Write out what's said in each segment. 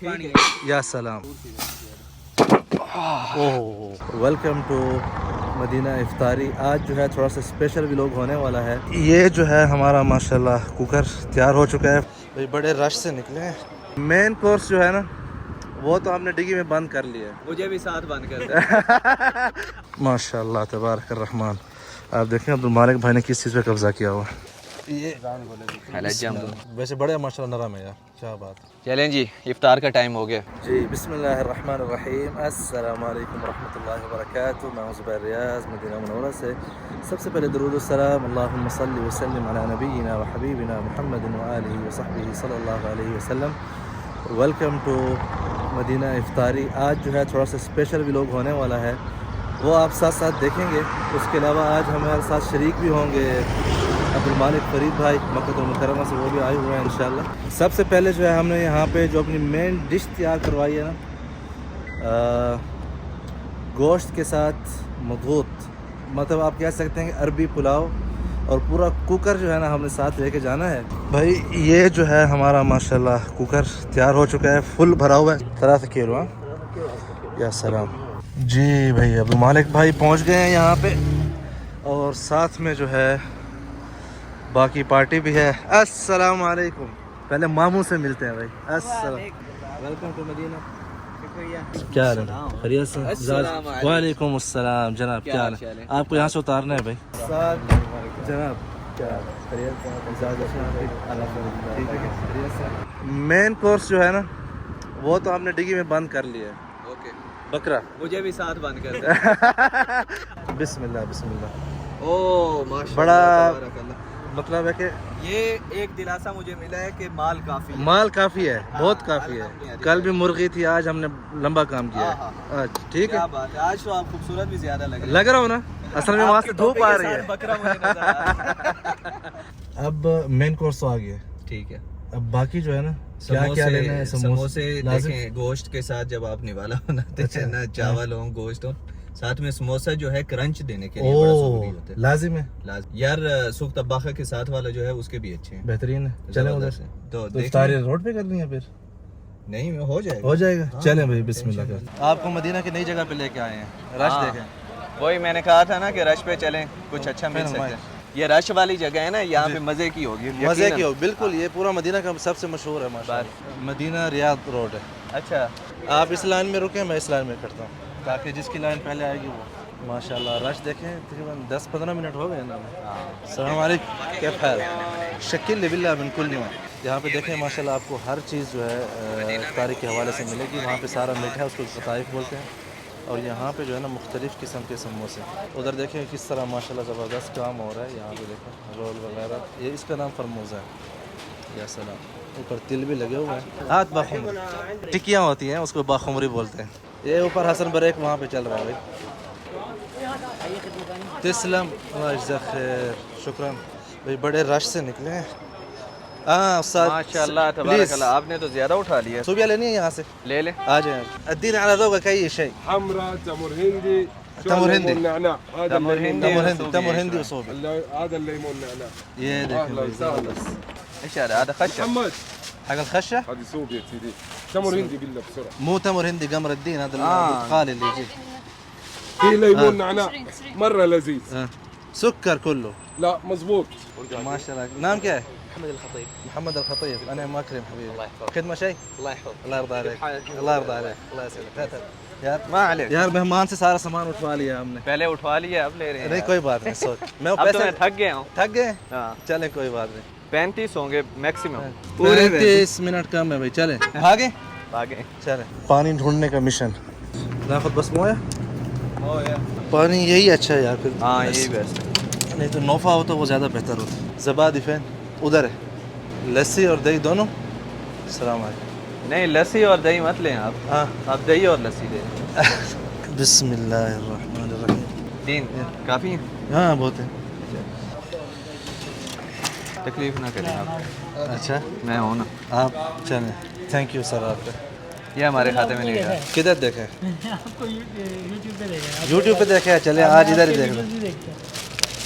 یا سلام. Welcome to مدینہ افطاری. آج جو ہے تھوڑا سا اسپیشل ولاگ ہونے والا ہے. یہ جو ہے ہمارا ماشاءاللہ کوکر تیار ہو چکا ہے. بھائی بڑے رش سے نکلے ہیں. مین کورس جو ہے نا وہ تو ہم نے ڈگی میں بند کر لیا ہے. مجھے بھی ساتھ بند کر دیں. ماشاءاللہ تبارک الرحمن. آپ دیکھیں عبدالمالک بھائی نے کس چیز پہ قبضہ کیا ہوا. یہ ویسے بڑے ماشاءاللہ نرم ہے یار. کیا بات. چلیں جی افطار کا ٹائم ہو گیا. جی بسم اللہ الرحمن الرحیم. السلام علیکم ورحمۃ اللہ وبرکاتہ. میں ہوں زبیر ریاض مدینہ منورہ سے. سب سے پہلے درود السلام اللہم صلی وسلم علی نبینا و حبیبنا محمد و آلہ و صحبہ صلی اللہ علیہ وسلم. ویلکم ٹو مدینہ افطاری. آج جو ہے تھوڑا سا اسپیشل ولاگ ہونے والا ہے, وہ آپ ساتھ ساتھ دیکھیں گے. اس کے علاوہ آج ہمارے ساتھ شریک بھی ہوں گے عبدالمالک فرید بھائی مکہ المکرمہ سے, وہ بھی آئے ہوئے ہیں انشاءاللہ. سب سے پہلے جو ہے ہم نے یہاں پہ جو اپنی مین ڈش تیار کروائی ہے نا, گوشت کے ساتھ مضغوط, مطلب آپ کہہ سکتے ہیں کہ عربی پلاؤ, اور پورا کوکر جو ہے نا ہم نے ساتھ لے کے جانا ہے. بھائی یہ جو ہے ہمارا ماشاءاللہ کوکر تیار ہو چکا ہے, فل بھرا ہوا ہے. 3 کلو. یا سلام. جی بھائی عبدالمالک بھائی پہنچ گئے ہیں یہاں پہ, اور ساتھ میں جو ہے باقی پارٹی بھی ہے. السلام علیکم. پہلے ماموں سے ملتے ہیں بھائی. السلام. ویلکم ٹو مدینہ. کیا حال ہے؟ خیریت سے؟ وعلیکم السلام جناب. کیا حال ہے؟ آپ کو یہاں سے اتارنا ہے بھائی. جناب کیا خیریت ہے؟ مین کورس جو ہے نا وہ تو ہم نے ڈگی میں بند کر لیا ہے. بکرا. مجھے بھی ساتھ بند کر دیں. بسم اللہ بسم اللہ. او ماشاءاللہ بڑا تبارک اللہ. مطلب ہے کہ یہ ایک دلاسا مجھے ملا ہے کہ مال کافی ہے. مال کافی ہے, بہت کافی ہے. کل بھی مرغی تھی, آج ہم نے لمبا کام کیا ہے. ٹھیک ہے. کیا بات ہے, آج تو آپ خوبصورت بھی زیادہ لگ رہا ہوں نا, اصل میں وہاں سے دھوپ آ رہی ہے. بکرا مجھے نظر آ رہا ہے. اب مین کورس تو آ گیا. ٹھیک ہے. اب باقی جو ہے نا کیا لینا ہے. سموسے دیکھیں گوشت کے ساتھ جب آپ نوالا بناتے ہیں نا, چاول ہو گوشت ہو, ساتھ میں سموسا جو ہے کرنچ دینے کے لیے بڑا ضروری ہوتا ہے. لازم ہے یار. سوکھ طباخہ کے ساتھ والا جو ہے اس کے بھی اچھے ہیں, بہترین ہے. چلیں ادھر سے. تو افطاری روڈ پہ کرنی ہے پھر. نہیں ہو جائے گا, ہو جائے گا. چلیں بھائی بسم اللہ کر. آپ کو مدینہ کی نئی جگہ پہ لے کے آئے ہیں. رش دیکھیں. وہی میں نے کہا تھا نا کہ رش پہ چلیں, کچھ اچھا مل سکتا ہے. یہ رش والی جگہ ہے نا, یہاں پہ مزے کی ہوگی. مزے کی ہوگی بالکل. یہ پورا مدینہ کا سب سے مشہور ہے ماشاءاللہ. مدینہ ریاض روڈ ہے. اچھا آپ اس لائن میں رکیں, میں اس لائن میں کھڑتا ہوں, تاکہ جس کی لائن پہلے آئے گی وہ. ماشاءاللہ رش دیکھیں, تقریباً 10-15 منٹ ہو گئے نا. السلام علیکم. کیف حال؟ شکل باللہ من کل نعمہ. یہاں پہ دیکھیں ماشاءاللہ آپ کو ہر چیز جو ہے افطاری کے حوالے سے ملے گی. وہاں پہ سارا میٹھا ہے, اس کو قطائف بولتے ہیں. اور یہاں پہ جو ہے نا مختلف قسم کے سموسے. ادھر دیکھیں کس طرح ماشاءاللہ زبردست کام ہو رہا ہے. یہاں پہ دیکھیں رول وغیرہ, یہ اس کا نام فرموزہ ہے. یا سلام. اوپر تل بھی لگے ہوئے ہیں. ہاتھ باخمری ٹکیاں ہوتی ہیں, اس کو باخمری بولتے ہیں. یہ اوپر حسن بریک وہاں پہ چل رہا ہے بھائی. تسلم اللہ یجزاک خیر. شکراً. بھائی بڑے رش سے نکلے ہیں. ہاں استاد ماشاءاللہ تبارک اللہ, آپ نے تو زیادہ اٹھا لیا. صوبیہ لینی ہے یہاں سے, لے لیں. آ جائیں. الدین على ذوقك اي شيء. حمراء تمر هندي تمر هندي نعناع. هذا تمر هندي. تمر هندي وصوبي. هذا الليمون نعناع. یہ دیکھیں بھائی زبردست. ايش هذا؟ هذا خشب. محمد حق الخشة. هذه صوبيا سيدي. تمر هندي بالله بسرعه. مو تمر هندي قمر الدين, هذا الخالي اللي يجي. في ليمون نعناع مره لذيذ. سكر كله. لا مزبوط. ما شاء الله. نام كيف؟ محمد الخطيب. محمد الخطيب. انا مكرم حبيبي. الله يحفظك. خدمه شيء؟ الله يحفظك. الله يرضى عليك. الله يرضى عليك. الله يسعدك. یار ما عليك. یار مہمان سے سارا سامان اٹھوا لیا ہم نے. پہلے اٹھوا لیا, اب لے رہے ہیں. نہیں کوئی بات نہیں, سوچ میں اب تو میں تھک گیا ہوں. تھک گئے. ہاں چلیں کوئی بات نہیں. 35 ہوں گے میکسیمم. 35 منٹ کم ہے بھائی. چلیں بھاگیں. آگے چلیں. پانی ڈھونڈنے کا مشن. ناخد بس مویا پانی یہی اچھا ہے یار. پھر ہاں یہی بیسٹ ہے. نہیں تو نوفا ہو تو وہ زیادہ بہتر ہوتا. زبادی فین ادھر ہے. لسی اور دہی دونوں. السلام علیکم. نہیں لسی اور دہی مت لیں آپ. ہاں آپ دہی اور لسی دیں. بسم اللہ الرحمن الرحیم. 3 کافی ہیں. ہاں بہت ہے. تکلیف نہ کریں آپ. اچھا میں ہوں نا. آپ چلیں. Thank you sir. آپ کا یہ ہمارے کھاتے میں نہیں ہے. کدھر دیکھیں؟ آپ کو یوٹیوب پہ دیکھیں. یوٹیوب پہ دیکھیں. چلے آج ادھر ہی دیکھ لیں.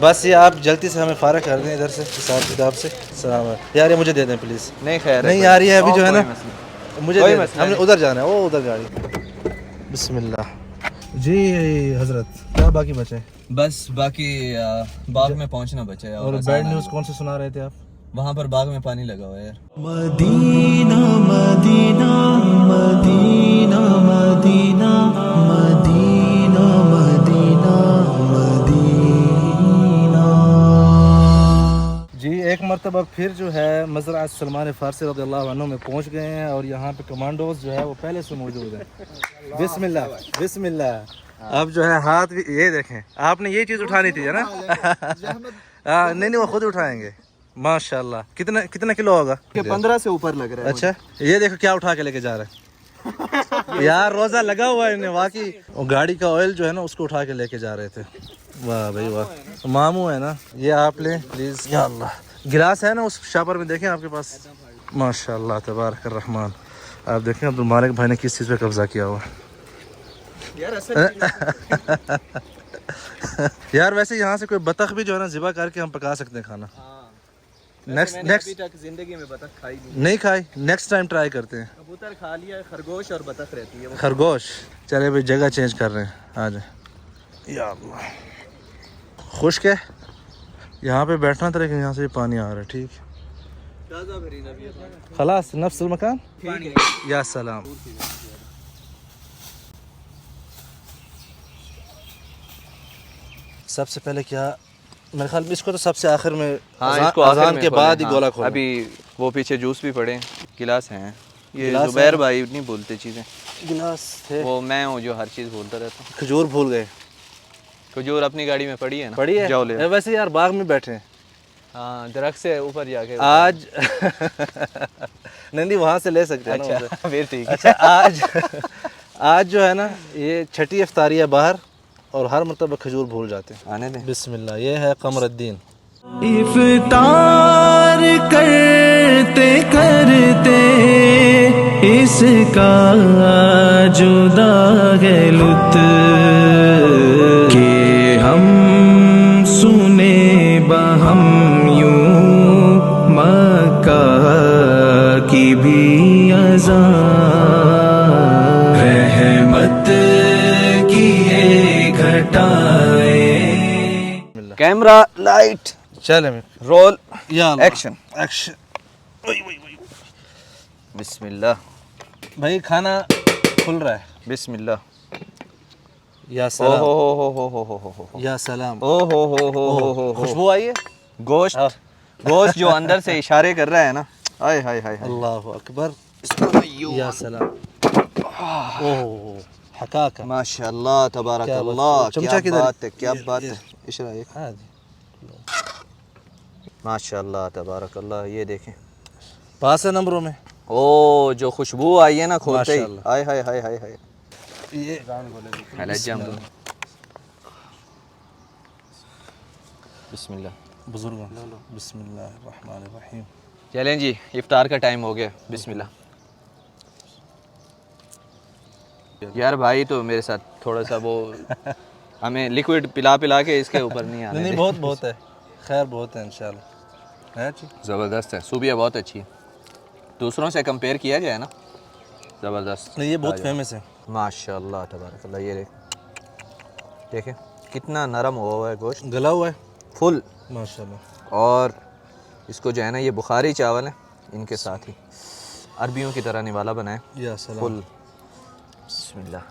بس یہ آپ جلدی سے ہمیں فارغ کر دیں ادھر سے حساب کتاب سے. السلام علیکم یار, یہ مجھے دے دیں پلیز. نہیں خیر نہیں یار, یہ ابھی جو ہے نا مجھے کوئی دے دیں. مسئلہ ہم نے ادھر جانا ہے, وہ ادھر گاڑی. بسم اللہ. جی حضرت, کیا باقی بچے؟ بس باقی باغ میں پہنچنا بچے. اور بیڈ نیوز کون سے سنا رہے تھے آپ؟ وہاں پر باغ میں پانی لگا ہوا ہے یار. مدینہ مدینہ مدینہ مدینہ مدینہ مدینہ مدینہ. جی ایک مرتبہ پھر جو ہے مزرعہ سلمان فارسی رضی اللہ عنہ میں پہنچ گئے ہیں, اور یہاں پہ کمانڈوز جو ہے وہ پہلے سے موجود ہیں. بسم اللہ بسم اللہ. اب جو ہے ہاتھ بھی, یہ دیکھیں, آپ نے یہ چیز اٹھانی تھی نا. نہیں وہ خود اٹھائیں گے. ماشاء اللہ. کتنا کلو ہوگا؟ 15 سے اوپر لگ رہا ہے. اچھا یہ دیکھو کیا اٹھا کے لے کے جا رہے ہیں. یار روزہ لگا ہوا ہے انہیں واقعی. اور گاڑی کا آئل جو ہے نا اس کو اٹھا کے لے کے جا رہے تھے. واہ بھائی واہ. ماموں ہے نا, یہ آپ لیں پلیز. یا اللہ, گلاس ہے نا اس شاپر میں, دیکھیں آپ کے پاس. ماشاء اللہ تبارک الرحمن. آپ دیکھیں عبد المالک بھائی نے کس چیز پہ قبضہ کیا ہوا. یار ویسے یہاں سے کوئی بطخ بھی جو ہے نا ذبح کر کے ہم پکا سکتے ہیں کھانا. نیکسٹ زندگی میں بطخ کھائی نہیں کھائی, نیکسٹ ٹائم ٹرائی کرتے ہیں. کبوتر کھا لیا, خرگوش اور بطخ رہتی ہے. خرگوش. چلے بھائی جگہ چینج کر رہے ہیں, آ جائیں. یا اللہ خشک ہے یہاں پہ بیٹھنا تھا, لیکن یہاں سے پانی آ رہا ہے. ٹھیک خلاص نفس المکان. یا سلام. سب سے پہلے کیا میرے خیال میں اس کو تو سب سے آخر میں اذان کے بعد ہی گولا کھولا. ابھی وہ پیچھے جوس بھی پڑے, گلاس ہیں. یہ زبیر بھائی نہیں بولتے چیزیں. گلاس تھے, وہ میں ہوں جو ہر چیز بولتا رہتا ہوں. کھجور بھول گئے. کھجور اپنی گاڑی میں پڑی ہے نا. پڑی ہے جاؤ لے. ویسے یار باغ میں بیٹھے ہیں. ہاں درخت سے اوپر جا کے آج نہیں وہاں سے لے سکتے ہیں. اچھا پھر ٹھیک ہے. اچھا آج جو ہے نا یہ چھٹی افطاری ہے باہر, اور ہر مرتبہ کھجور بھول جاتے ہیں. آنے دیں. بسم اللہ. یہ ہے قمر الدین. افطار کرتے کرتے اس کا جدا ہے لطف کہ ہم سنے بہم یوں مکہ کی بھی اذان. رحمت کی ہے گھٹائے. کیمرہ لائٹ چلے میں رول یا اللہ. ایکشن. ایکشن. بسم اللہ. بھائی کھانا کھل رہا ہے. بسم اللہ. یا او سلام. ہو ہو ہو ہو ہو ہو ہو. یا سلام. او ہو ہو ہو ہو ہو. خوشبو آئی ہے. گوشت گوشت جو اندر سے اشارے کر رہا ہے نا. ہائے ہائے ہائے. اللہ اکبر. یا سلام. اوہ حقاقہ. ماشاء اللہ تبارک کیا اللہ. چمچہ کیا کدھر؟ بات ہے, کیا بات ہے. اشرا ایک. ہاں جی. ماشاء اللہ تبارک اللہ. یہ دیکھیں پاس ہے نمبروں میں. او جو خوشبو آئی ہے نا کھولتے ہی. ماشاءاللہ. ہائے ہائے ہائے ہائے ہائے. یہ بسم اللہ. بزرگوں بسم اللہ الرحمن الرحیم. چلیں جی افطار کا ٹائم ہو گیا. بسم اللہ. یار بھائی تو میرے ساتھ تھوڑا سا وہ ہمیں لیکوڈ پلا پلا کے اس کے اوپر نہیں آنے نہیں دے. بہت ہے, خیر بہت ہے انشاءاللہ. ہے جی زبردست ہے. صوبیہ بہت اچھی ہے. دوسروں سے کمپیئر کیا جائے نا زبردست. نہیں یہ بہت فیمس ہے. ماشاء اللہ تبارک اللہ. یہ دیکھیں کتنا نرم ہوا ہے گوشت, گلا ہوا ہے فل. ماشاءاللہ. اور اس کو جو ہے نا یہ بخاری چاول ہے, ان کے ساتھ ہی عربیوں کی طرح نوالا بنائے یا سلام. فل. بسم اللہ.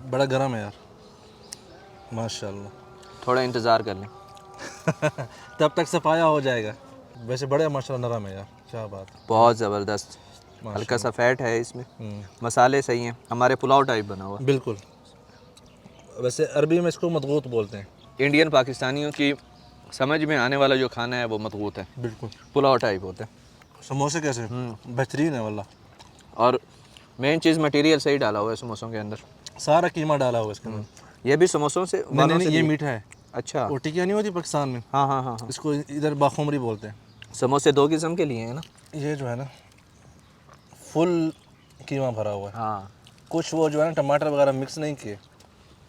بڑا گرم ہے یار. ماشاءاللہ. تھوڑا انتظار کر لیں. تب تک صفایا ہو جائے گا. ویسے بڑے ماشاءاللہ نرم ہے یار. کیا بات. بہت زبردست. ہلکا سا فیٹ ہے اس میں. مسالے صحیح ہیں. ہمارے پلاؤ ٹائپ بنا ہوا. بالکل. ویسے عربی میں اس کو مضغوط بولتے ہیں. انڈین پاکستانیوں کی سمجھ میں آنے والا جو کھانا ہے وہ مضغوط ہے. بالکل. پلاؤ ٹائپ ہوتا ہے. سموسے کیسے بہترین ہے واللہ. اور مین چیز مٹیریل صحیح ڈالا ہوا ہے سموسوں کے اندر. سارا قیمہ ڈالا ہوا ہے اس کے اندر. یہ بھی سموسوں سے نہیں یہ میٹھا ہے. اچھا. وہ ٹکیا نہیں ہوتی پاکستان میں. ہاں ہاں ہاں. اس کو ادھر باخمری بولتے ہیں. سموسے 2 قسم کے لیے ہیں نا. یہ جو ہے نا فل قیمہ بھرا ہوا ہے. ہاں. کچھ وہ جو ہے نا ٹماٹر وغیرہ مکس نہیں کیے.